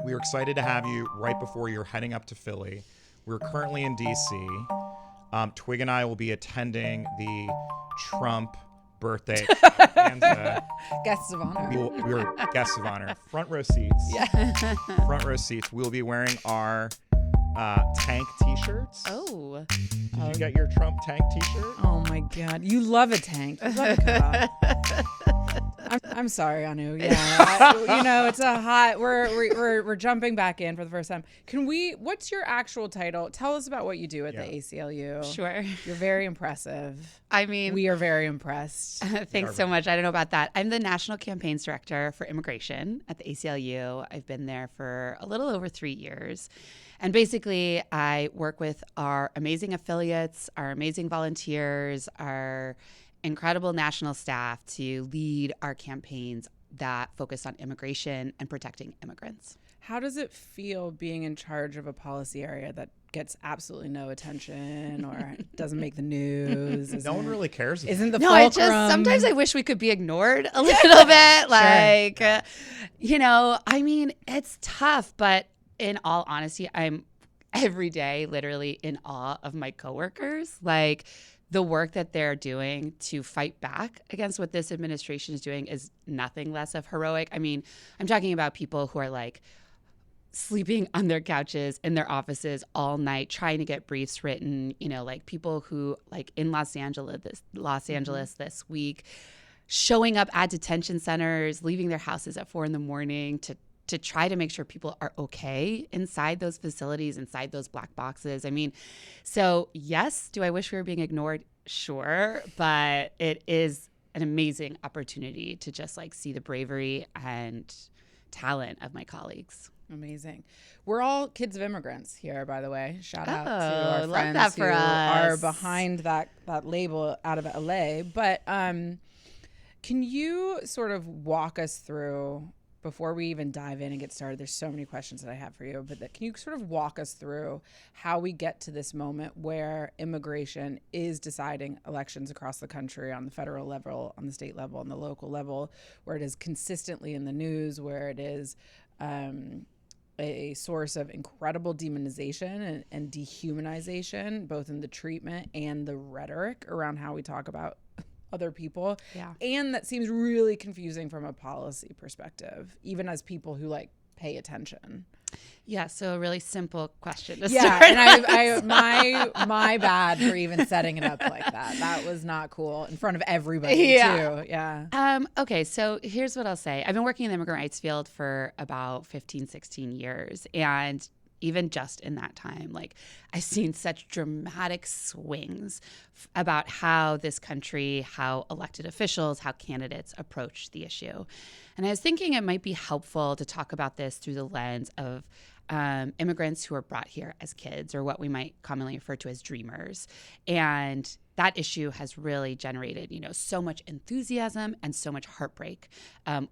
We are excited to have you right before you're heading up to Philly. We're currently in D.C. Twig and I will be attending the Trump birthday. Guests of honor. We're guests of honor. Front row seats. Yeah. Front row seats. We'll be wearing our tank t-shirts. Oh. Did you get your Trump tank t-shirt? Oh my God. You love a tank. You love a I'm sorry, Anu. Yeah. It's a hot, we're jumping back in for the first time. What's your actual title? Tell us about what you do at the ACLU. Sure. You're very impressive. I mean, we are very impressed. Thanks so much. I don't know about that. I'm the National Campaigns Director for Immigration at the ACLU. I've been there for a little over 3 years. And basically, I work with our amazing affiliates, our amazing volunteers, our incredible national staff to lead our campaigns that focus on immigration and protecting immigrants. How does it feel being in charge of a policy area that gets absolutely no attention or doesn't make the news? No one really cares. Isn't the fulcrum. Sometimes I wish we could be ignored a little bit. I mean, it's tough, but in all honesty, I'm every day literally in awe of my coworkers. The work that they're doing to fight back against what this administration is doing is nothing less of heroic. I mean, I'm talking about people who are sleeping on their couches in their offices all night, trying to get briefs written, people who in Los Angeles this week, showing up at detention centers, leaving their houses at 4 a.m. to try to make sure people are okay inside those facilities, inside those black boxes. I mean, so yes, do I wish we were being ignored? Sure. But it is an amazing opportunity to just see the bravery and talent of my colleagues. Amazing. We're all kids of immigrants here, by the way. Shout out to our friends that for who us. are behind that label out of LA. But can you sort of walk us through, before we even dive in and get started, there's so many questions that I have for you, but can you sort of walk us through how we get to this moment where immigration is deciding elections across the country on the federal level, on the state level, on the local level, where it is consistently in the news, where it is a source of incredible demonization and dehumanization, both in the treatment and the rhetoric around how we talk about other people. Yeah. And that seems really confusing from a policy perspective, even as people who pay attention. Yeah, so a really simple question to start. Yeah, and my bad for even setting it up like that. That was not cool in front of everybody too. Yeah. Okay, so here's what I'll say. I've been working in the immigrant rights field for about 15, 16 years. And even just in that time, I've seen such dramatic swings about how this country, how elected officials, how candidates approach the issue. And I was thinking it might be helpful to talk about this through the lens of immigrants who are brought here as kids, or what we might commonly refer to as dreamers. And that issue has really generated, so much enthusiasm and so much heartbreak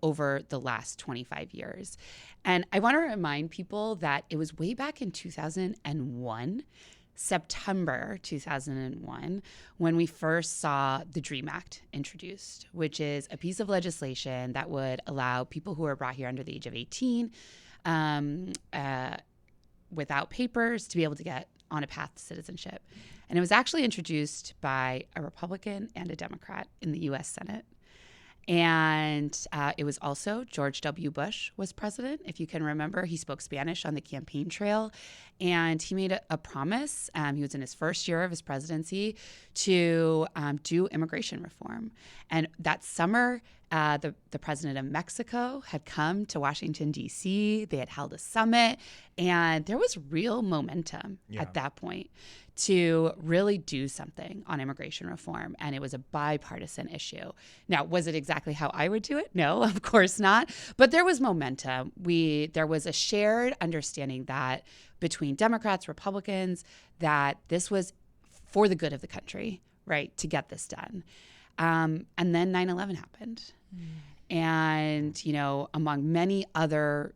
over the last 25 years. And I want to remind people that it was way back in 2001, September 2001, when we first saw the DREAM Act introduced, which is a piece of legislation that would allow people who are brought here under the age of 18 without papers to be able to get on a path to citizenship. And it was actually introduced by a Republican and a Democrat in the U.S. Senate. And it was also George W. Bush was president. If you can remember, he spoke Spanish on the campaign trail. And he made a promise, he was in his first year of his presidency, to do immigration reform. And that summer, the president of Mexico had come to Washington, D.C. They had held a summit. And there was real momentum at that point to really do something on immigration reform. And it was a bipartisan issue. Now, was it exactly how I would do it? No, of course not. But there was momentum. There was a shared understanding that between Democrats, Republicans, that this was for the good of the country, right, to get this done. And then 9/11 happened. And, among many other,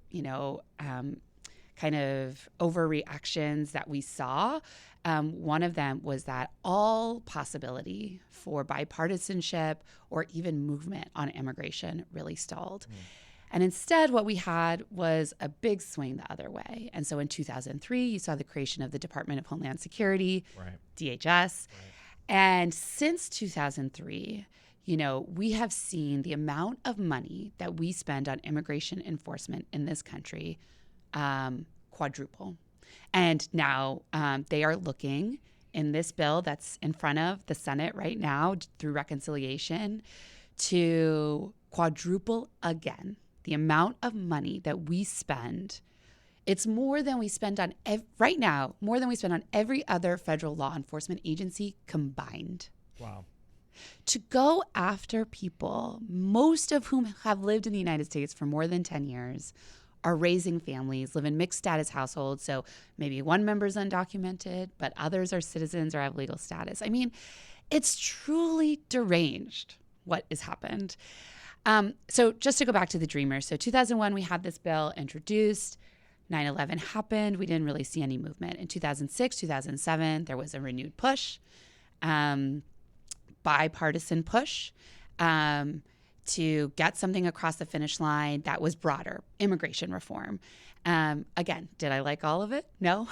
kind of overreactions that we saw, one of them was that all possibility for bipartisanship or even movement on immigration really stalled. And instead, what we had was a big swing the other way. And so in 2003, you saw the creation of the Department of Homeland Security, DHS. And since 2003, we have seen the amount of money that we spend on immigration enforcement in this country quadruple. And now they are looking in this bill that's in front of the Senate right now through reconciliation to quadruple again the amount of money that we spend. It's more than we spend on right now, more than we spend on every other federal law enforcement agency combined. Wow. To go after people, most of whom have lived in the United States for more than 10 years, are raising families, live in mixed status households. So maybe one member's undocumented, but others are citizens or have legal status. I mean, it's truly deranged what has happened. So just to go back to the Dreamers. So 2001, we had this bill introduced. 9/11 happened. We didn't really see any movement. In 2006, 2007, there was a renewed push, bipartisan push to get something across the finish line that was broader, immigration reform. Again, did I like all of it? No.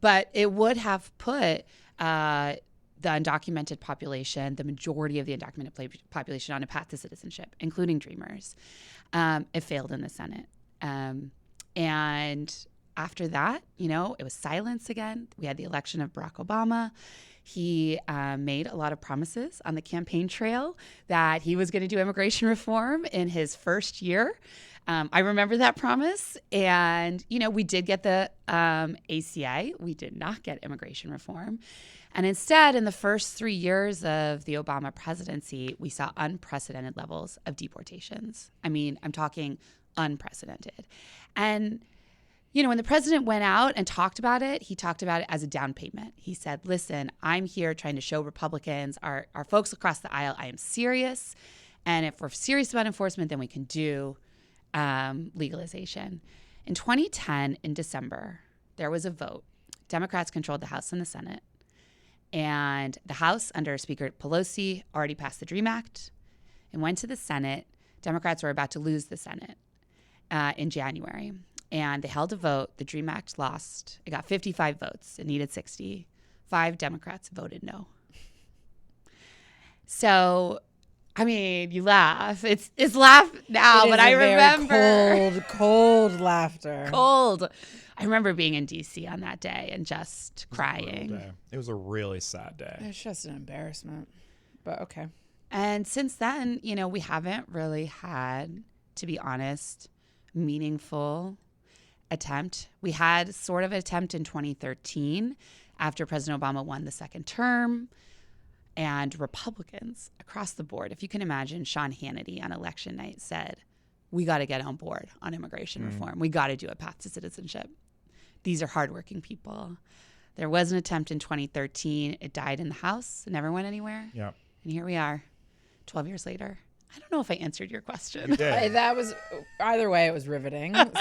But it would have put the undocumented population, the majority of the undocumented population, on a path to citizenship, including Dreamers. It failed in the Senate. And after that, it was silence again. We had the election of Barack Obama. He made a lot of promises on the campaign trail that he was going to do immigration reform in his first year. I remember that promise. And, we did get the ACA. We did not get immigration reform. And instead, in the first 3 years of the Obama presidency, we saw unprecedented levels of deportations. I mean, I'm talking unprecedented. And when the president went out and talked about it, he talked about it as a down payment. He said, listen, I'm here trying to show Republicans, our folks across the aisle, I am serious. And if we're serious about enforcement, then we can do legalization. In 2010, in December, there was a vote. Democrats controlled the House and the Senate. And the House, under Speaker Pelosi, already passed the DREAM Act and went to the Senate. Democrats were about to lose the Senate in January. And they held a vote. The DREAM Act lost. It got 55 votes. It needed 60. 5 Democrats voted no. So, I mean, you laugh. It's laugh now, but I remember cold laughter. Cold. I remember being in D.C. on that day and just crying. It was a really sad day. It's just an embarrassment, but okay. And since then, we haven't really had, to be honest, meaningful attempt. We had sort of an attempt in 2013 after President Obama won the second term, and Republicans across the board, if you can imagine, Sean Hannity on election night said, we got to get on board on immigration reform. We got to do a path to citizenship. These are hardworking people. There was an attempt in 2013. It died in the House. It never went anywhere. Yeah. And here we are, 12 years later. I don't know if I answered your question. You did. That was, either way, it was riveting. And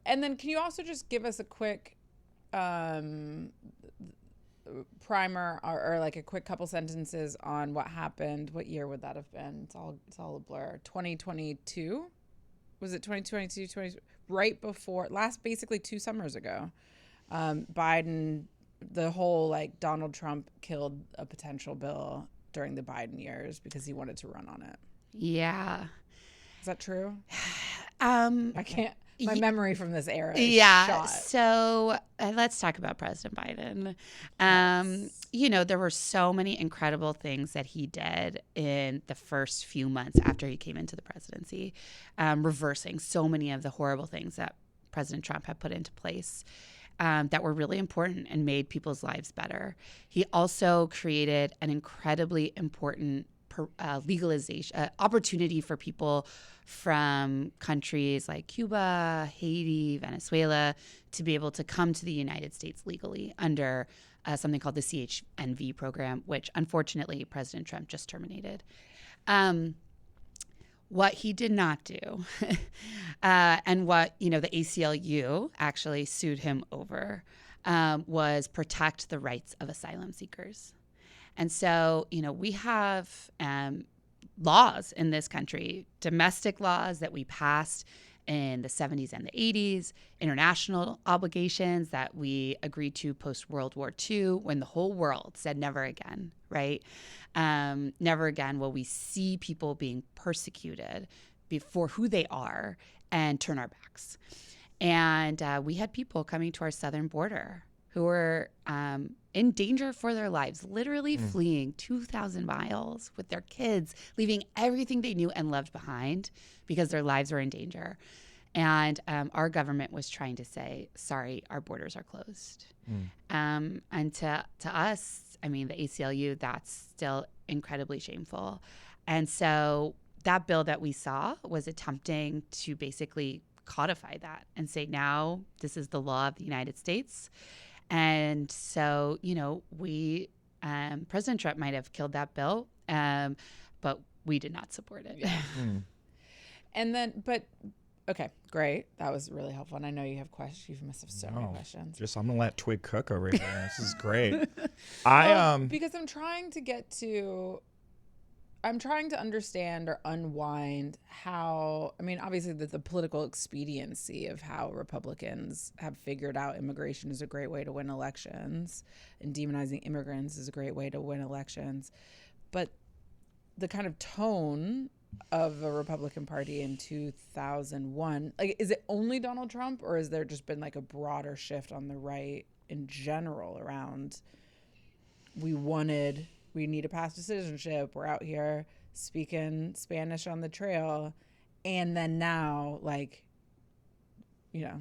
then can you also just give us a quick primer or like a quick couple sentences on what happened? What year would that have been? It's all a blur. 2022? Was it 2022? Right before, basically 2 summers ago. Biden, the whole Donald Trump killed a potential bill during the Biden years because he wanted to run on it. Yeah. Is that true? I can't. My memory from this era is shot. So let's talk about President Biden. There were so many incredible things that he did in the first few months after he came into the presidency, reversing so many of the horrible things that President Trump had put into place that were really important and made people's lives better. He also created an incredibly important legalization opportunity for people from countries like Cuba, Haiti, Venezuela to be able to come to the United States legally under something called the CHNV program, which unfortunately President Trump just terminated. What he did not do, and what the ACLU actually sued him over, was protect the rights of asylum seekers. And so, we have laws in this country, domestic laws that we passed in the 70s and the 80s, international obligations that we agreed to post-World War II when the whole world said never again, right? Never again will we see people being persecuted for who they are and turn our backs. And we had people coming to our southern border who were in danger for their lives, literally fleeing 2,000 miles with their kids, leaving everything they knew and loved behind because their lives were in danger. And our government was trying to say, sorry, our borders are closed. And to us, I mean, the ACLU, that's still incredibly shameful. And so that bill that we saw was attempting to basically codify that and say, now this is the law of the United States. And so, you know, President Trump might have killed that bill, but we did not support it. Yeah. And then, okay, great. That was really helpful. And I know you have questions. You must have so many questions. I'm going to let Twig cook over here. This is great. Because I'm trying to understand or unwind how, I mean, obviously the political expediency of how Republicans have figured out immigration is a great way to win elections, and demonizing immigrants is a great way to win elections. But the kind of tone of a Republican Party in 2001, like, is it only Donald Trump, or has there just been like a broader shift on the right in general around we need to pass to citizenship, we're out here speaking Spanish on the trail, and then now, like, you know,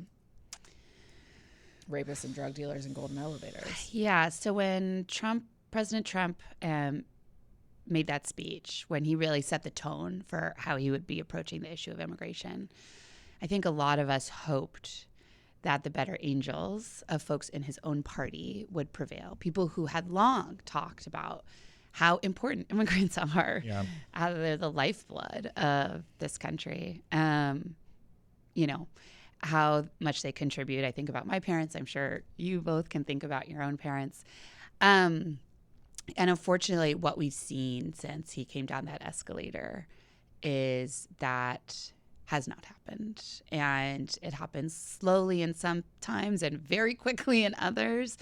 rapists and drug dealers and golden elevators? Yeah, so when President Trump made that speech, when he really set the tone for how he would be approaching the issue of immigration, I think a lot of us hoped that the better angels of folks in his own party would prevail. People who had long talked about how important immigrants are. Yeah. They're the lifeblood of this country. You know, how much they contribute. I think about my parents. I'm sure you both can think about your own parents. And unfortunately, what we've seen since he came down that escalator is that has not happened. And it happens slowly in some times and very quickly in others.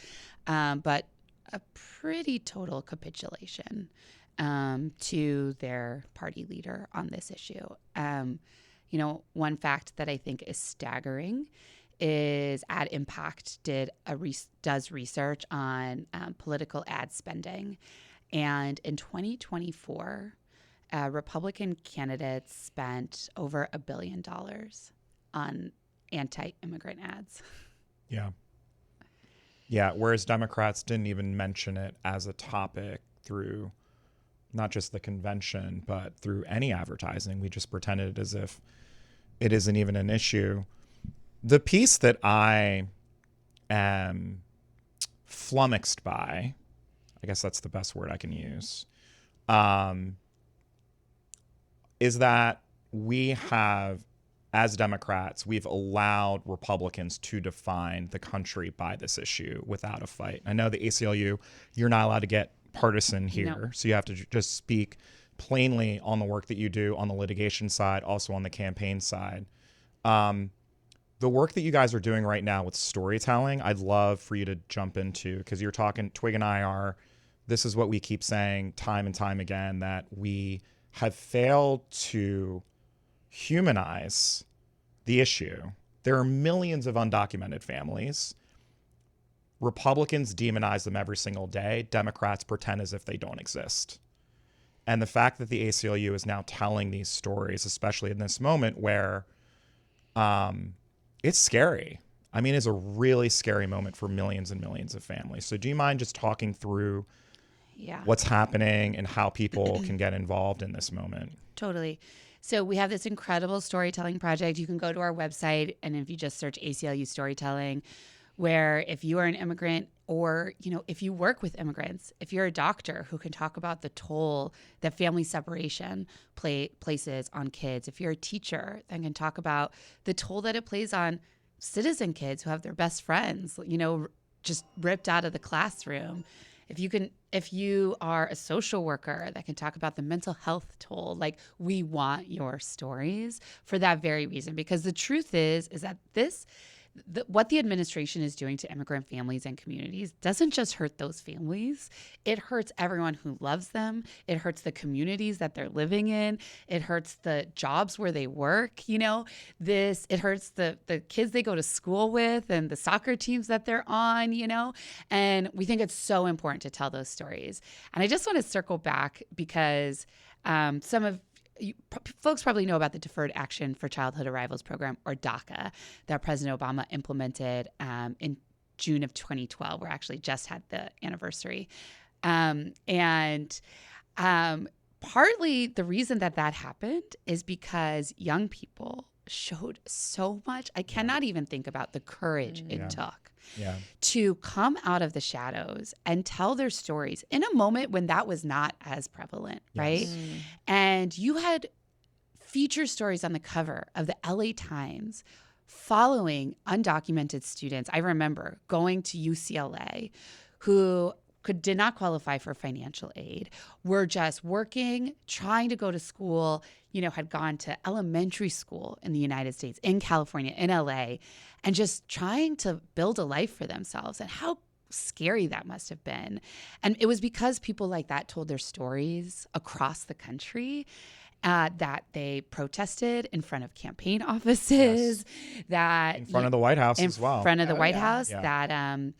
But a pretty total capitulation to their party leader on this issue. You know, one fact that I think is staggering is Ad Impact does research on political ad spending. And in 2024, Republican candidates spent over $1 billion on anti-immigrant ads. Yeah. Yeah, whereas Democrats didn't even mention it as a topic through not just the convention, but through any advertising. We just pretended as if it isn't even an issue. The piece that I am flummoxed by, I guess that's the best word I can use, is that we have, as Democrats, we've allowed Republicans to define the country by this issue without a fight. I know the ACLU, you're not allowed to get partisan here, No. so you have to just speak plainly on the work that you do on the litigation side, also on the campaign side. The work that you guys are doing right now with storytelling, I'd love for you to jump into, because you're talking, Twig and I are, this is what we keep saying time and time again, that we have failed to humanize the issue. There are millions of undocumented families. Republicans demonize them every single day. Democrats pretend as if they don't exist. And the fact that the ACLU is now telling these stories, especially in this moment where it's scary. I mean, it's a really scary moment for millions and millions of families. So do you mind just talking through what's happening and how people can get involved in this moment? Totally. So we have this incredible storytelling project. You can go to our website, and if you just search ACLU storytelling, where if you are an immigrant, or, you know, if you work with immigrants, if you're a doctor who can talk about the toll that family separation places on kids, if you're a teacher that can talk about the toll that it plays on citizen kids who have their best friends, you know, just ripped out of the classroom. if you are a social worker that can talk about the mental health toll, like, we want your stories for that very reason. Because the truth is that what the administration is doing to immigrant families and communities doesn't just hurt those families. It hurts everyone who loves them. It hurts the communities that they're living in. It hurts the jobs where they work. It hurts the kids they go to school with and the soccer teams that they're on, and we think it's so important to tell those stories. And I just want to circle back because folks probably know about the Deferred Action for Childhood Arrivals program, or DACA, that President Obama implemented in June of 2012. We actually just had the anniversary. And partly the reason that happened is because young people showed so much. I cannot even think about the courage it took to come out of the shadows and tell their stories in a moment when that was not as prevalent, right? And you had feature stories on the cover of the LA Times following undocumented students. I remember going to UCLA who did not qualify for financial aid, were just working, trying to go to school, had gone to elementary school in the United States, in California, in LA, and just trying to build a life for themselves. And how scary that must have been. And it was because people like that told their stories across the country that they protested in front of campaign offices, that in front of the White House as well. In front of the White House, that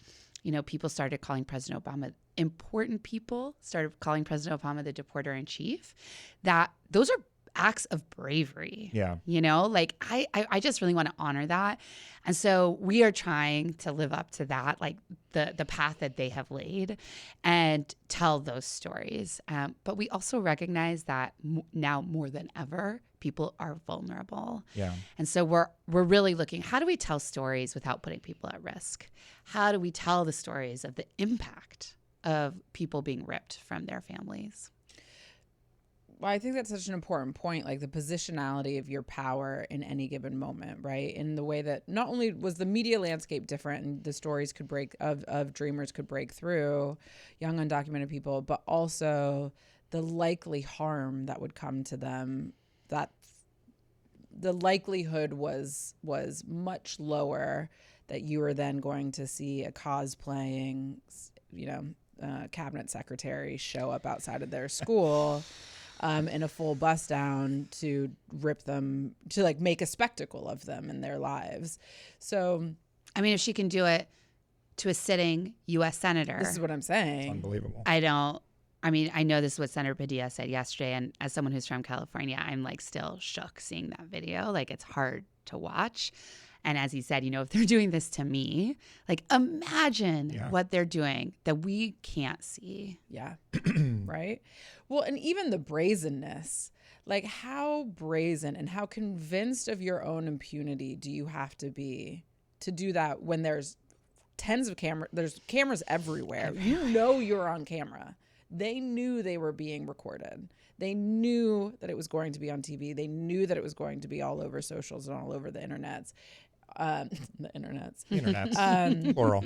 people started calling President Obama, important people started calling President Obama the deporter in chief. That those are acts of bravery. I just really want to honor that. And so we are trying to live up to that, like the path that they have laid, and tell those stories. But we also recognize that now more than ever, people are vulnerable. And so we're really looking, how do we tell stories without putting people at risk? How do we tell the stories of the impact of people being ripped from their families? Well, I think that's such an important point, like the positionality of your power in any given moment, right? In the way that not only was the media landscape different and the stories of dreamers could break through, young undocumented people, but also the likely harm that would come to them, that the likelihood was much lower that you were then going to see a cosplaying, cabinet secretary show up outside of their school in a full bust down to rip them, to like make a spectacle of them in their lives. So, I mean, if she can do it to a sitting U.S. senator. This is what I'm saying. It's unbelievable. I know this is what Senator Padilla said yesterday. And as someone who's from California, I'm like still shook seeing that video. Like, it's hard to watch. And as he said, if they're doing this to me, like, imagine what they're doing that we can't see. Yeah. Right. Well, and even the brazenness, like how brazen and how convinced of your own impunity do you have to be to do that when there's tens of there's cameras everywhere. You're on camera. They knew they were being recorded. They knew that it was going to be on TV. They knew that it was going to be all over socials and all over the internets. Plural.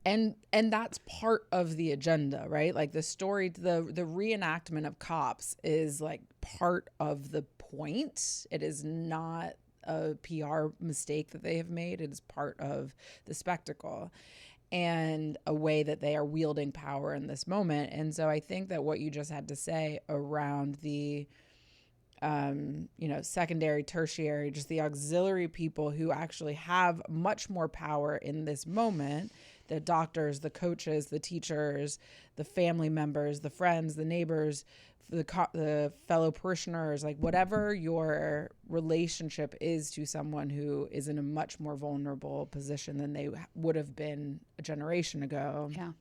And that's part of the agenda, right? Like the story, the reenactment of cops is like part of the point. It is not a PR mistake that they have made. It is part of the spectacle and a way that they are wielding power in this moment. And so I think that what you just had to say around the secondary, tertiary, just the auxiliary people who actually have much more power in this moment, the doctors, the coaches, the teachers, the family members, the friends, the neighbors, the fellow parishioners, like whatever your relationship is to someone who is in a much more vulnerable position than they would have been a generation ago. Yeah.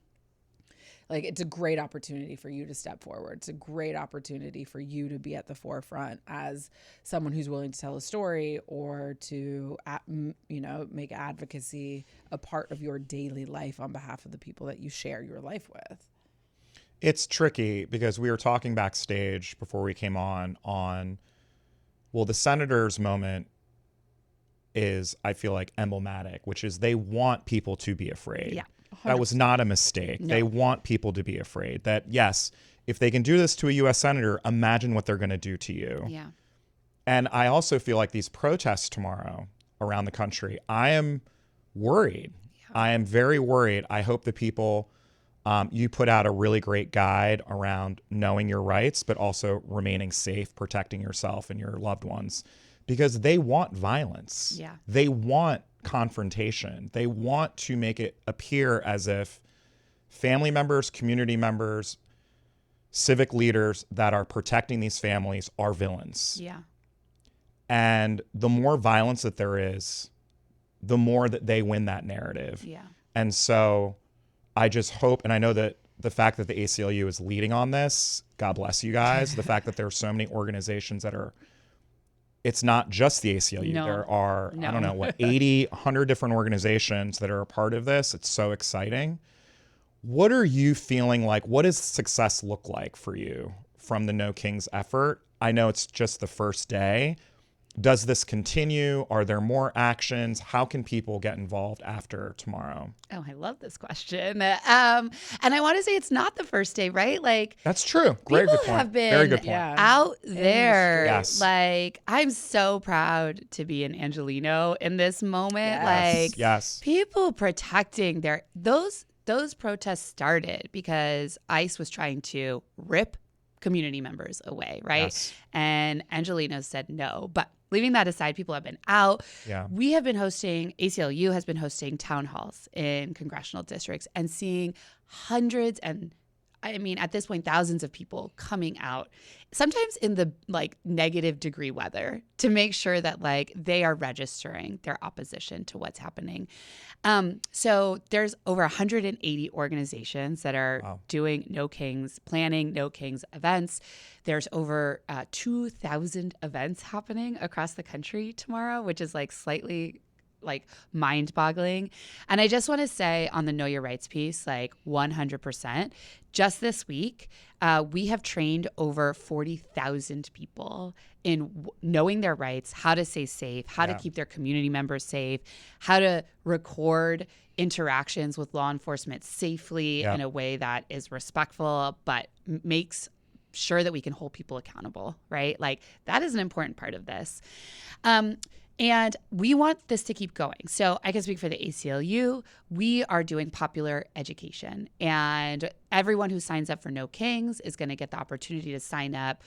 Like, it's a great opportunity for you to step forward. It's a great opportunity for you to be at the forefront as someone who's willing to tell a story or to, make advocacy a part of your daily life on behalf of the people that you share your life with. It's tricky because we were talking backstage before we came on, the senator's moment is, I feel like, emblematic, which is they want people to be afraid. Yeah. That was not a mistake. No. They want people to be afraid that, yes, if they can do this to a U.S. senator, imagine what they're going to do to you. Yeah. And I also feel like these protests tomorrow around the country, I am worried. Yeah. I am very worried. I hope the people, you put out a really great guide around knowing your rights, but also remaining safe, protecting yourself and your loved ones, because they want violence. Yeah. They want confrontation. They want to make it appear as if family members, community members, civic leaders that are protecting these families are villains. Yeah. And the more violence that there is, the more that they win that narrative. Yeah. And so I just hope, and I know that the fact that the ACLU is leading on this, God bless you guys, the fact that there are so many organizations that are, it's not just the ACLU. No. There are, I don't know, 80, 100 different organizations that are a part of this. It's so exciting. What are you feeling like? What does success look like for you from the No Kings effort? I know it's just the first day. Does this continue? Are there more actions? How can people get involved after tomorrow? Oh, I love this question. And I want to say it's not the first day, right? Like, that's true. Great, good point. Have been very good point. Out there. Yes. Like, I'm so proud to be an Angelino in this moment. Yes. Like, yes. People protecting those protests started because ICE was trying to rip community members away, right? Yes. And Angelino said no. But leaving that aside, people have been out. Yeah. We have been hosting, ACLU has been hosting town halls in congressional districts and seeing hundreds and, I mean, at this point, thousands of people coming out, sometimes in the negative degree weather, to make sure that they are registering their opposition to what's happening. So there's over 180 organizations that are doing No Kings, planning No Kings events. There's over 2,000 events happening across the country tomorrow, which is slightly mind-boggling. And I just want to say on the Know Your Rights piece, 100%, just this week, we have trained over 40,000 people in knowing their rights, how to stay safe, how to keep their community members safe, how to record interactions with law enforcement safely in a way that is respectful, but makes sure that we can hold people accountable, right? That is an important part of this. And we want this to keep going. So I can speak for the ACLU. We are doing popular education. And everyone who signs up for No Kings is going to get the opportunity to sign up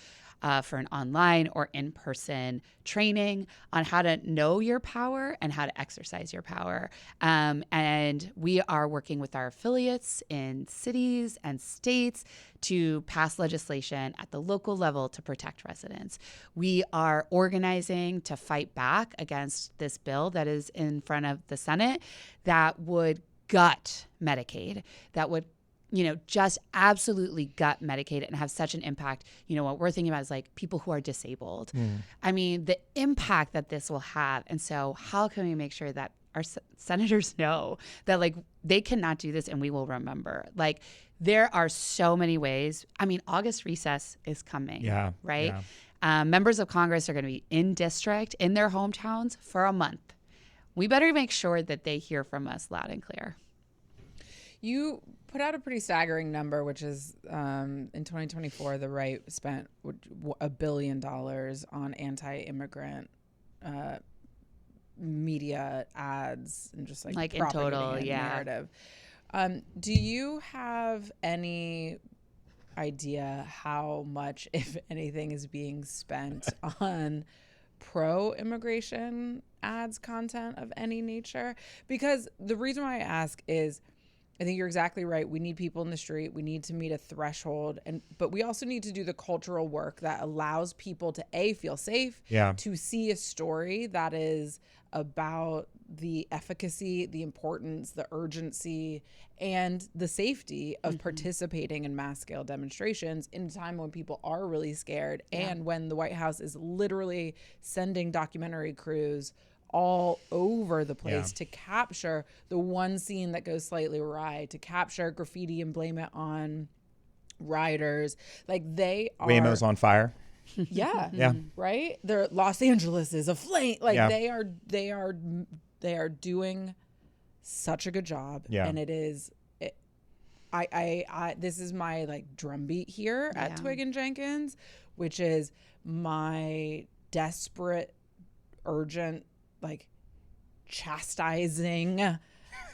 for an online or in-person training on how to know your power and how to exercise your power. And we are working with our affiliates in cities and states to pass legislation at the local level to protect residents. We are organizing to fight back against this bill that is in front of the Senate that would gut Medicaid, that would just absolutely gut Medicaid and have such an impact. What we're thinking about is people who are disabled. I mean, the impact that this will have. And so how can we make sure that our senators know that they cannot do this and we will remember? There are so many ways. I mean, August recess is coming, right? Yeah. Members of Congress are going to be in district, in their hometowns for a month. We better make sure that they hear from us loud and clear. You put out a pretty staggering number, which is in 2024, the right spent $1 billion on anti-immigrant media ads and just in total, narrative. Do you have any idea how much, if anything, is being spent on pro-immigration ads content of any nature? Because the reason why I ask is, I think you're exactly right. We need people in the street. We need to meet a threshold, but we also need to do the cultural work that allows people to feel safe, to see a story that is about the efficacy, the importance, the urgency, and the safety of participating in mass scale demonstrations in a time when people are really scared and when the White House is literally sending documentary crews all over the place to capture the one scene that goes slightly awry, to capture graffiti and blame it on rioters. They are Waymo's on fire. Yeah. Right? Los Angeles is aflame. They are doing such a good job. Yeah. And it is, this is my like drumbeat here at Twig and Jenkins, which is my desperate, urgent, like chastising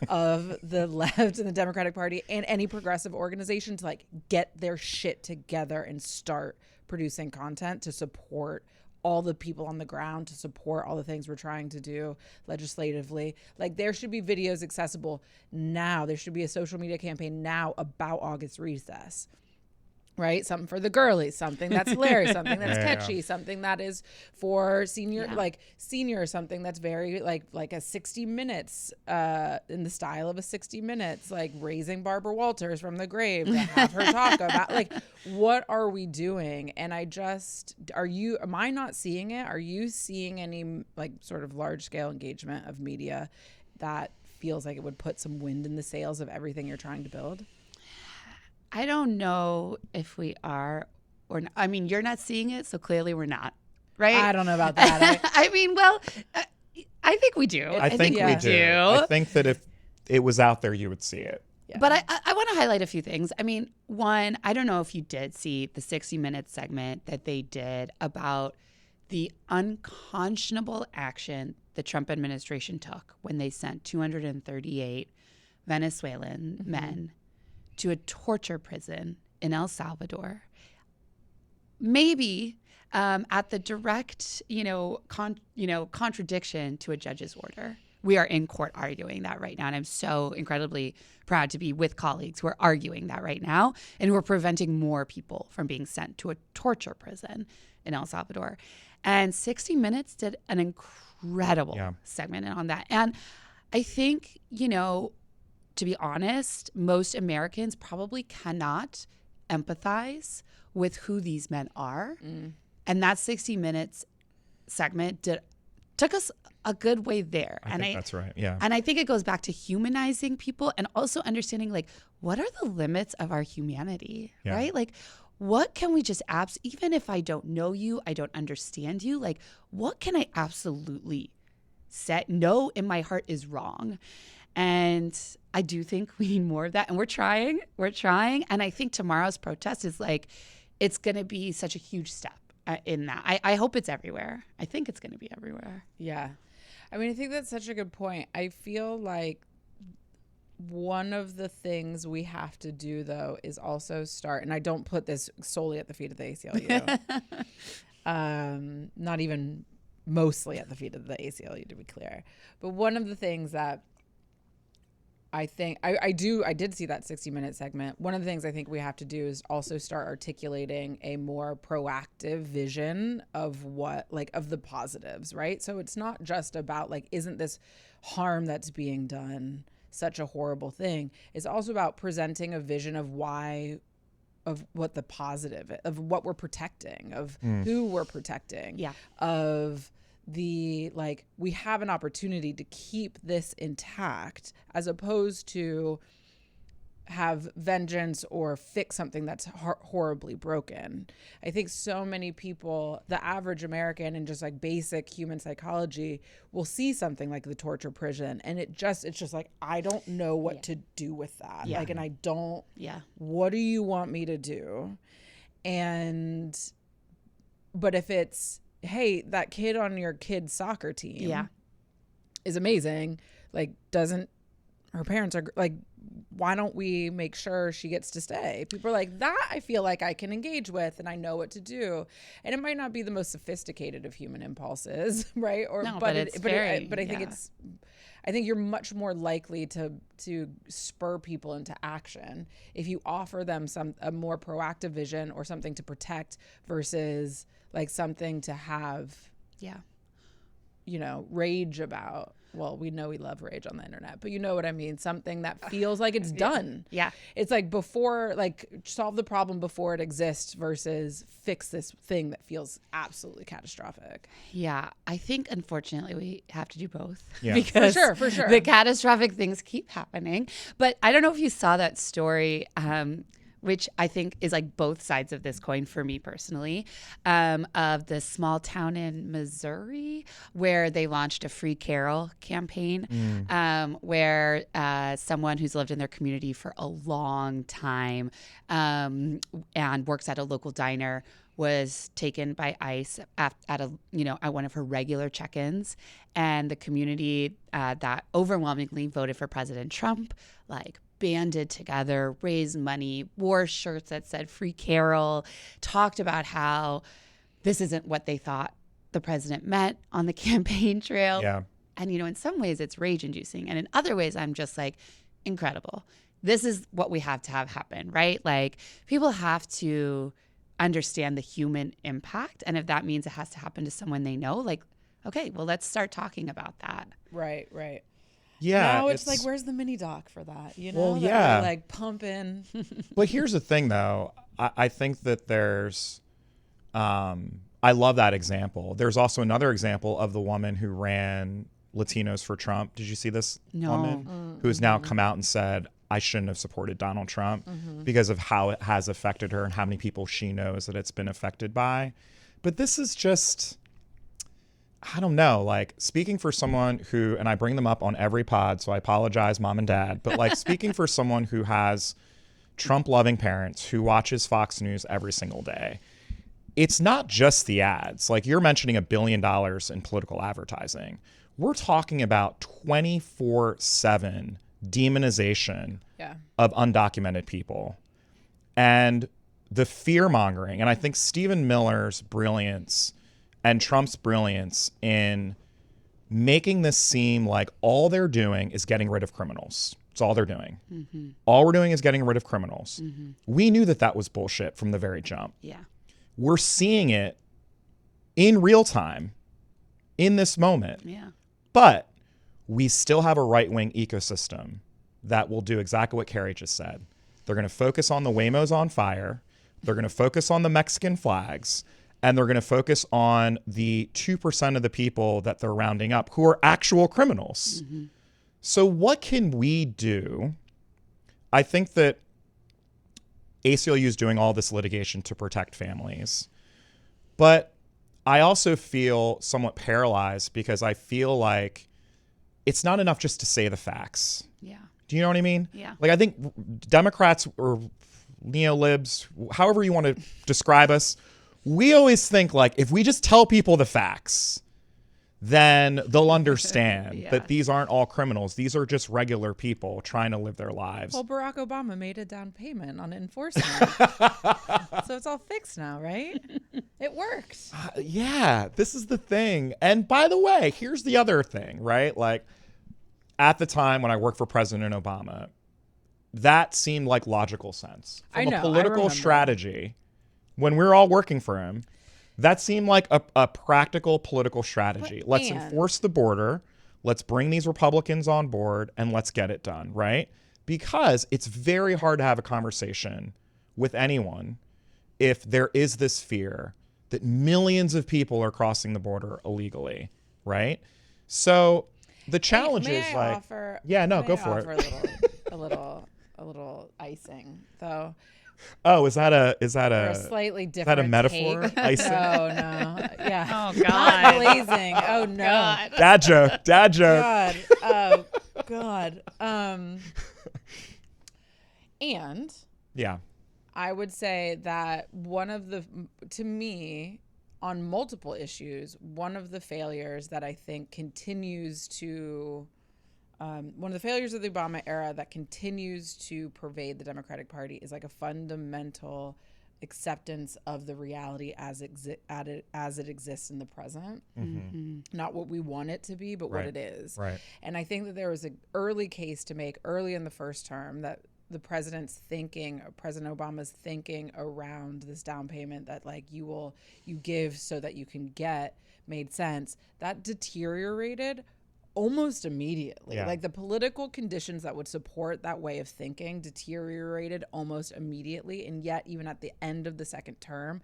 of the left and the Democratic Party and any progressive organization to like get their shit together and start producing content to support all the people on the ground, to support all the things we're trying to do legislatively. Like there should be videos accessible now. There should be a social media campaign now about August recess. Right? Something for the girlies, something that's hilarious, something that's catchy, something that is for senior, something that's very like a 60 Minutes, in the style of a 60 Minutes, like raising Barbara Walters from the grave to have her talk about like, what are we doing? And am I not seeing it? Are you seeing any like sort of large scale engagement of media that feels like it would put some wind in the sails of everything you're trying to build? I don't know if we are or not. I mean, you're not seeing it, so clearly we're not, right? I don't know about that. I mean, well, I think we do. I think we do. I think that if it was out there, you would see it. Yeah. But I want to highlight a few things. I mean, one, I don't know if you did see the 60 Minutes segment that they did about the unconscionable action the Trump administration took when they sent 238 Venezuelan men to a torture prison in El Salvador. Maybe at the direct, contradiction to a judge's order. We are in court arguing that right now, and I'm so incredibly proud to be with colleagues who are arguing that right now and who are preventing more people from being sent to a torture prison in El Salvador. And 60 Minutes did an incredible segment on that. And I think, to be honest, most Americans probably cannot empathize with who these men are. And that 60 Minutes segment took us a good way there. I think that's right. Yeah. And I think it goes back to humanizing people and also understanding, like, what are the limits of our humanity, right? Like, what can we just even if I don't know you, I don't understand you, like, what can I absolutely know in my heart is wrong? And I do think we need more of that. And we're trying. And I think tomorrow's protest is like, it's going to be such a huge step in that. I hope it's everywhere. I think it's going to be everywhere. Yeah. I mean, I think that's such a good point. I feel like one of the things we have to do, though, is also start, and I don't put this solely at the feet of the ACLU, not even mostly at the feet of the ACLU, to be clear. But one of the things that I think I did see that 60 Minute segment. One of the things I think we have to do is also start articulating a more proactive vision of of the positives, right? So it's not just about like, isn't this harm that's being done such a horrible thing? It's also about presenting a vision of what the positive, of what we're protecting, of who we're protecting, of the, like, we have an opportunity to keep this intact as opposed to have vengeance or fix something that's horribly broken. I think so many people, the average American and just like basic human psychology, will see something like the torture prison and it's just like, I don't know what to do with that. Like, and I don't, what do you want me to do? But if it's, hey, that kid on your kid's soccer team is amazing. Like, her parents are like, why don't we make sure she gets to stay? People are like, that I feel like I can engage with and I know what to do. And it might not be the most sophisticated of human impulses, right? I think you're much more likely to spur people into action if you offer them a more proactive vision or something to protect versus like something to have, rage about. Well, we know we love rage on the internet, but you know what I mean? Something that feels like it's done. Yeah. It's like solve the problem before it exists versus fix this thing that feels absolutely catastrophic. Yeah. I think, unfortunately, we have to do both. Yeah. Because for sure. the catastrophic things keep happening. But I don't know if you saw that story which I think is like both sides of this coin for me personally, of the small town in Missouri where they launched a Free Carol campaign, where someone who's lived in their community for a long time and works at a local diner was taken by ICE at one of her regular check-ins, and the community that overwhelmingly voted for President Trump, like, banded together, raised money, wore shirts that said Free Carol, talked about how this isn't what they thought the president meant on the campaign trail. Yeah. And, in some ways it's rage-inducing, and in other ways I'm just like, incredible. This is what we have to have happen, right? Like, people have to understand the human impact, and if that means it has to happen to someone they know, like, okay, well, let's start talking about that. Right. Yeah. Now it's like, where's the mini doc for that? Well, that yeah. we're, like, pumping. But here's the thing, though. I think that there's, I love that example. There's also another example of the woman who ran Latinos for Trump. Did you see this woman who has now come out and said, I shouldn't have supported Donald Trump because of how it has affected her and how many people she knows that it's been affected by. But this is just, I don't know, like, speaking for someone who, and I bring them up on every pod, so I apologize, mom and dad, but like speaking for someone who has Trump-loving parents who watches Fox News every single day, it's not just the ads. Like, you're mentioning $1 billion in political advertising. We're talking about 24/7 demonization of undocumented people and the fear mongering. And I think Stephen Miller's brilliance and Trump's brilliance in making this seem like all they're doing is getting rid of criminals. It's all they're doing. All we're doing is getting rid of criminals. We knew that was bullshit from the very jump. Yeah. We're seeing it in real time in this moment. Yeah. But we still have a right-wing ecosystem that will do exactly what Carrie just said. They're going to focus on the Waymos on fire. They're going to focus on the Mexican flags. And they're going to focus on the 2% of the people that they're rounding up who are actual criminals. So what can we do? I think that ACLU is doing all this litigation to protect families. But I also feel somewhat paralyzed because I feel like it's not enough just to say the facts. Yeah. Do you know what I mean? Yeah. Like, I think Democrats or neo-libs, however you want to describe us, we always think, like, if we just tell people the facts, then they'll understand that these aren't all criminals. These are just regular people trying to live their lives. Well, Barack Obama made a down payment on enforcement. So it's all fixed now, right? It works. Yeah, this is the thing. And by the way, here's the other thing, right? Like, at the time when I worked for President Obama, that seemed like logical sense. From a political strategy, when we were all working for him, that seemed like a practical political strategy. Let's enforce the border. Let's bring these Republicans on board and let's get it done, right? Because it's very hard to have a conversation with anyone if there is this fear that millions of people are crossing the border illegally, right? So the challenge is like, go for it. A little icing, though. Oh, is that a slightly different? Is that a metaphor? Icing? Oh no, yeah. Oh God. Not glazing. Oh no. God. Dad joke. God. Oh God. And yeah, I would say that to me, on multiple issues, one of the failures that I think continues to one of the failures of the Obama era that continues to pervade the Democratic Party is like a fundamental acceptance of the reality as it exists in the present. Not what we want it to be, but what it is. Right. And I think that there was an early case to make early in the first term that the President Obama's thinking around this down payment that like you give so that you can get made sense. That deteriorated almost immediately. Like the political conditions that would support that way of thinking deteriorated almost immediately. And yet, even at the end of the second term,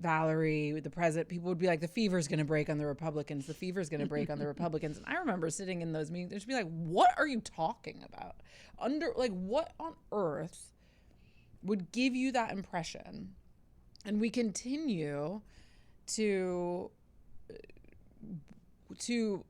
Valerie, the president, people would be like, the fever's going to break on the Republicans. The fever's going to break on the Republicans. And I remember sitting in those meetings, they'd be like, what are you talking about? What on earth would give you that impression, and we continue to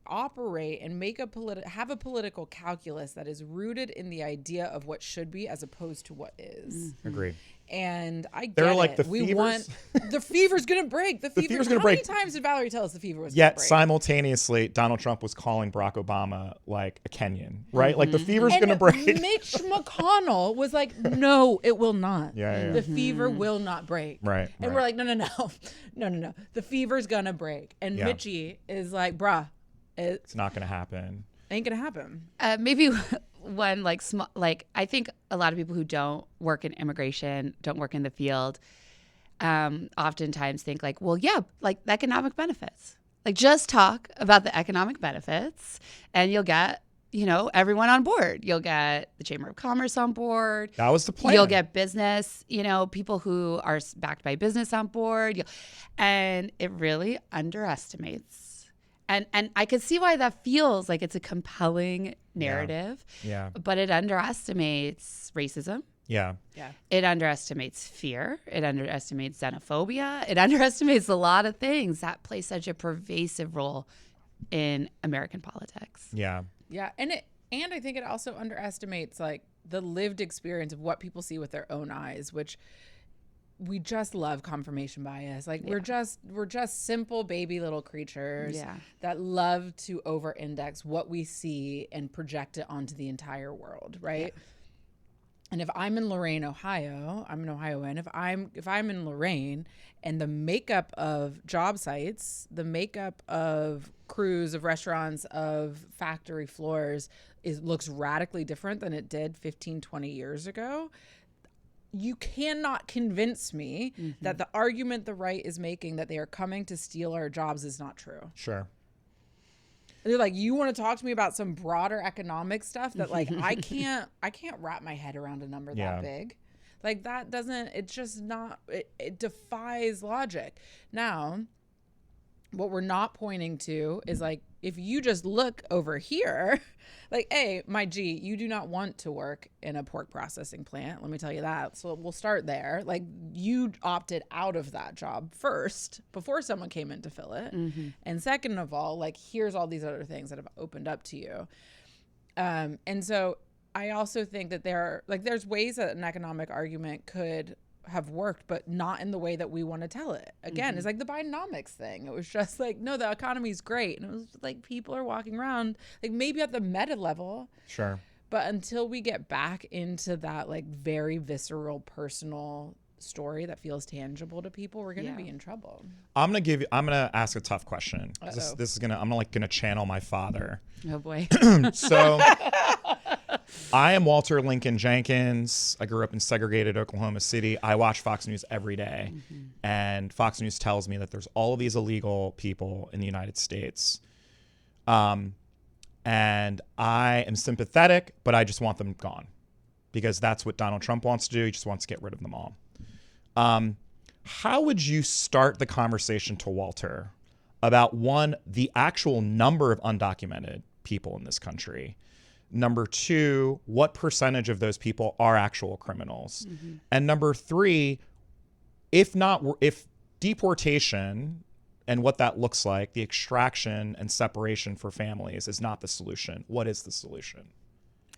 operate and make have a political calculus that is rooted in the idea of what should be as opposed to what is. Agree. And I get They're like it. the We fevers. want the fever's gonna break. The fever's gonna break. How many times did Valerie tell us the fever was gonna Yet break? simultaneously, Donald Trump was calling Barack Obama like a Kenyan, right? Like the fever's And gonna break. Mitch McConnell was like, "No, it will not. Yeah. The fever will not break." Right. And we're like, "No. The fever's gonna break." And Yeah. Mitchie is like, "Bruh, It's not gonna happen. ain't gonna happen." Maybe one like small, like I think a lot of people who don't work in immigration, don't work in the field, oftentimes think like, well, yeah, like the economic benefits. Like just talk about the economic benefits, and you'll get everyone on board. You'll get the Chamber of Commerce on board. That was the plan. You'll get business, people who are backed by business on board. And it really underestimates. And I could see why that feels like it's a compelling narrative. Yeah. But it underestimates racism. Yeah. It underestimates fear. It underestimates xenophobia. It underestimates a lot of things that play such a pervasive role in American politics. Yeah. Yeah, and I think it also underestimates like the lived experience of what people see with their own eyes, which we just love confirmation bias. Like we're just simple baby little creatures that love to over-index what we see and project it onto the entire world, right? Yeah. And if I'm in Lorain, Ohio, I'm an Ohioan. If I'm in Lorain and the makeup of job sites, the makeup of crews, of restaurants, of factory floors looks radically different than it did 15, 20 years ago, you cannot convince me that the argument the right is making that they are coming to steal our jobs is not true. Sure. They're like, you want to talk to me about some broader economic stuff that like I can't wrap my head around a number that big. Like that doesn't, it's just not, it defies logic. Now, what we're not pointing to is like, if you just look over here, like, hey, my G, you do not want to work in a pork processing plant. Let me tell you that. So we'll start there. Like you opted out of that job first before someone came in to fill it. And second of all, like, here's all these other things that have opened up to you. And so I also think that there's ways that an economic argument could have worked, but not in the way that we want to tell it. Again, it's like the Bidenomics thing. It was just like, no, the economy's great. And it was like people are walking around, like maybe at the meta level. Sure. But until we get back into that like very visceral, personal story that feels tangible to people, we're going to be in trouble. I'm going to ask a tough question. I'm going to channel my father. Oh boy. So I am Walter Lincoln Jenkins. I grew up in segregated Oklahoma City. I watch Fox News every day. And Fox News tells me that there's all of these illegal people in the United States. And I am sympathetic, but I just want them gone because that's what Donald Trump wants to do. He just wants to get rid of them all. How would you start the conversation to Walter about, one, the actual number of undocumented people in this country? Number two, what percentage of those people are actual criminals? And number three, if deportation and what that looks like, the extraction and separation for families is not the solution, what is the solution?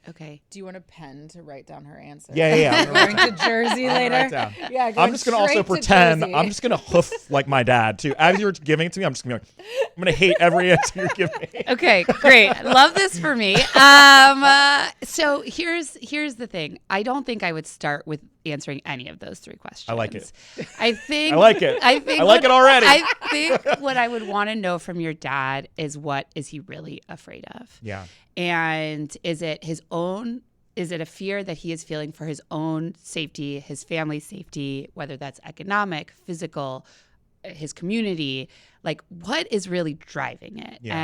Okay. Do you want a pen to write down her answer? Yeah. Going to Jersey later. Yeah, I'm just gonna also pretend I'm just gonna hoof like my dad too. As you're giving it to me, I'm just gonna be like, I'm gonna hate every answer you're giving me. Okay, great. Love this for me. So here's the thing. I don't think I would start with answering any of those three questions. I like it. I think I like it. I think I like it already. I think what I would want to know from your dad is, what is he really afraid of? Yeah. And is it a fear that he is feeling for his own safety, his family's safety, whether that's economic, physical, his community? Like, what is really driving it? Yeah.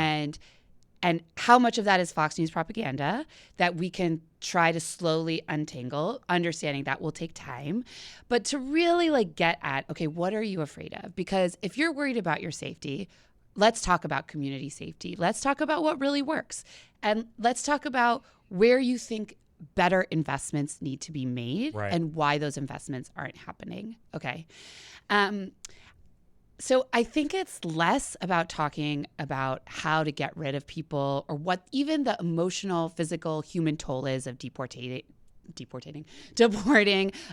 And how much of that is Fox News propaganda that we can try to slowly untangle, understanding that will take time, but to really like get at, okay, what are you afraid of? Because if you're worried about your safety, let's talk about community safety. Let's talk about what really works. And let's talk about where you think better investments need to be made Right. and why those investments aren't happening. Okay. So I think it's less about talking about how to get rid of people or what even the emotional, physical, human toll is of deporting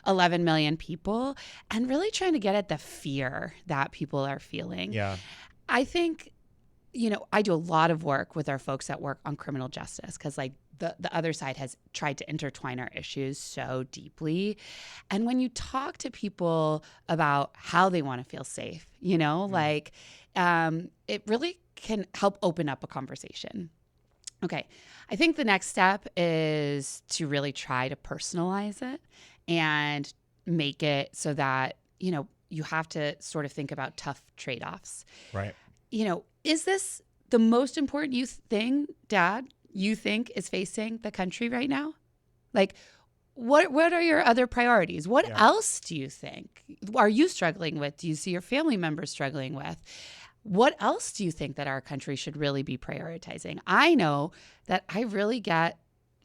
11 million people, and really trying to get at the fear that people are feeling. Yeah. I think, I do a lot of work with our folks that work on criminal justice because like the other side has tried to intertwine our issues so deeply. And when you talk to people about how they want to feel safe, it really can help open up a conversation. Okay. I think the next step is to really try to personalize it and make it so that, you have to sort of think about tough trade-offs. Right. Is this the most important thing, Dad, you think is facing the country right now? Like, what are your other priorities? What else do you think are you struggling with? Do you see your family members struggling with? What else do you think that our country should really be prioritizing? I know that I really get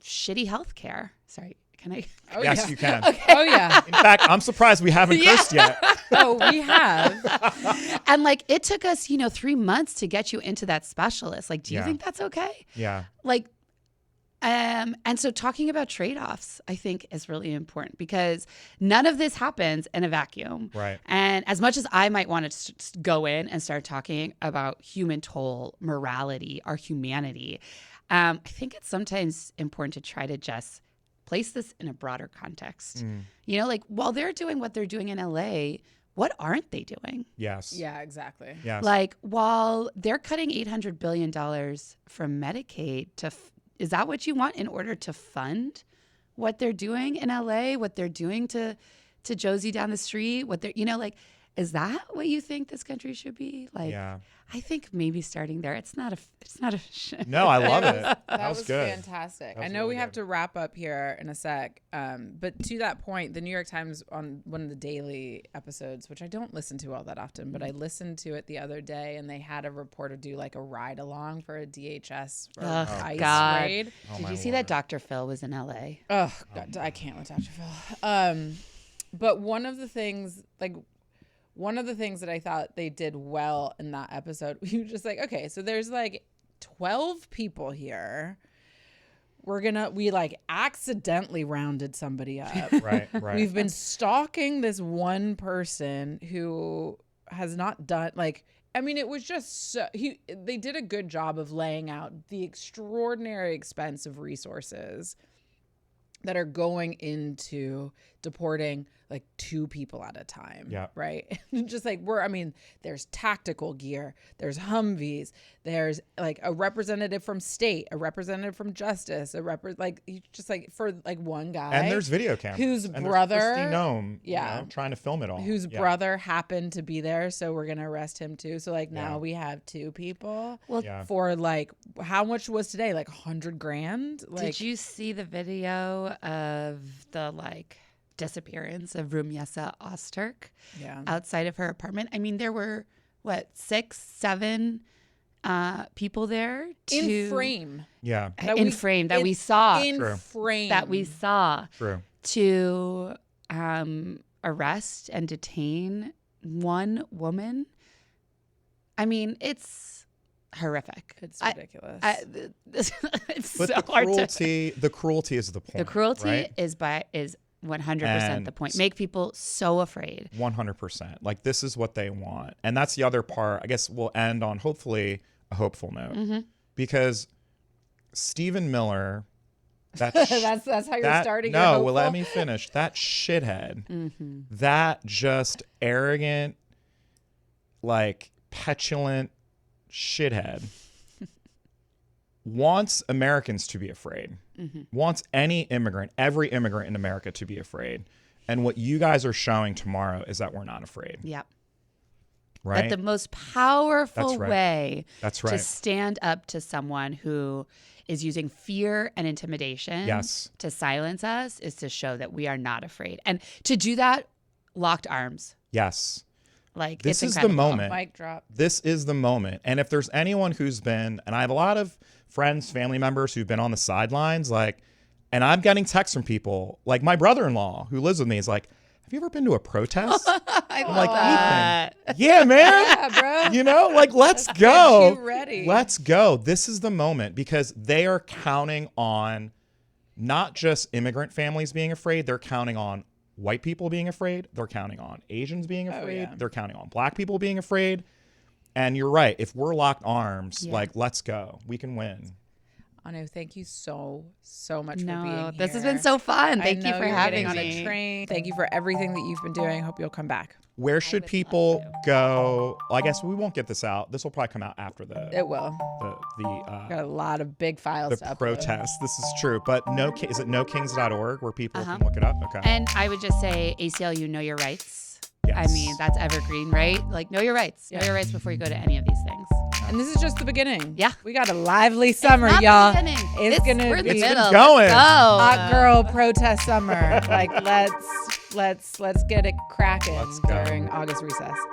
shitty health care. Sorry, can I? Oh, Yes, yeah. you can. Okay. Oh, yeah. In fact, I'm surprised we haven't cursed yet. Oh, we have. And like, it took us, 3 months to get you into that specialist. Like, do you think that's okay? Yeah. Like, and so talking about trade-offs, I think, is really important because none of this happens in a vacuum. Right. And as much as I might want to go in and start talking about human toll, morality, our humanity, I think it's sometimes important to try to just place this in a broader context. Like while they're doing what they're doing in LA, what aren't they doing? Yes. Yeah, exactly. Yes. Like while they're cutting $800 billion from Medicaid is that what you want in order to fund what they're doing in LA, what they're doing to Josie down the street, what they're, is that what you think this country should be? Like, Yeah. I think maybe starting there. It's not a. No, I love it. That was good. fantastic. That was I know really we have good. to wrap up here in a sec. But to that point, the New York Times on one of the daily episodes, which I don't listen to all that often, but I listened to it the other day, and they had a reporter do like a ride along for a DHS for ICE God. raid. Did you see that Dr. Phil was in LA? Oh God, I can't with Dr. Phil. But one of the things that I thought they did well in that episode, we were just like, okay, so there's like 12 people here. We like accidentally rounded somebody up. Right. We've been stalking this one person who has not done it was just they did a good job of laying out the extraordinary expense of resources that are going into deporting like 2 people at a time. Yeah. Right. Just like there's tactical gear, there's Humvees, there's like a representative from state, a representative from justice, just like for like one guy. And there's video cameras. Whose and brother- there's Christy Nome, Yeah. trying to film it all. whose Yeah. brother happened to be there. So we're going to arrest him too. So like now Yeah. we have 2 people Well, Yeah. for like, how much was today? Like $100,000? Like, did you see the video of the disappearance of Rumyesa Ozturk yeah. outside of her apartment? I mean, there were 6, 7 people there In frame. Yeah. in frame that we saw In True. frame. that we saw True. to arrest and detain one woman. I mean, it's horrific. It's ridiculous. It's But so the hard cruelty, the cruelty is the point. The cruelty right? is 100% And the point. Make people so afraid. 100%. Like this is what they want. And that's the other part. I guess we'll end on hopefully a hopeful note. Because Stephen Miller, that's how you're starting. your No, hopeful? well, let me finish. That shithead, that just arrogant, like petulant shithead wants Americans to be afraid, wants every immigrant in America to be afraid. And what you guys are showing tomorrow is that we're not afraid. Yep. Right? That the most powerful That's right. way That's to right. stand up to someone who is using fear and intimidation Yes. to silence us is to show that we are not afraid. And to do that, locked arms. Yes. Like This it's is the incredible. moment. Mic drop. This is the moment. And if there's anyone who's been, and I have a lot of friends, family members who've been on the sidelines, like And I'm getting texts from people, like my brother-in-law who lives with me is like, have you ever been to a protest? I I'm like, that. Ethan, yeah, man. Yeah, bro. You know, like, let's Get go. you ready. Let's go. This is the moment because they are counting on not just immigrant families being afraid. They're counting on white people being afraid. They're counting on Asians being afraid. yeah. They're counting on black people being afraid. And you're right. If we're locked arms, like, let's go. We can win. Anu, thank you so much for being No, here. this has been so fun. I Thank you know for you're having getting on me. a train. Thank you for everything that you've been doing. Hope you'll come back. Where should people go? I guess we won't get this out. This will probably come out after It will. Got a lot of big files to the upload. protest. This is true. But is it nokings.org where people can look it up? Okay. And I would just say ACLU, know your rights. I Yes. mean, that's evergreen, right? Like, know your rights. Know your rights before you go to any of these things. And this is just the beginning. Yeah. We got a lively summer, Not the y'all. beginning. It's gonna we're in the be middle. going. Let's go. hot girl protest summer. Like let's get it cracking Let's go. during August recess.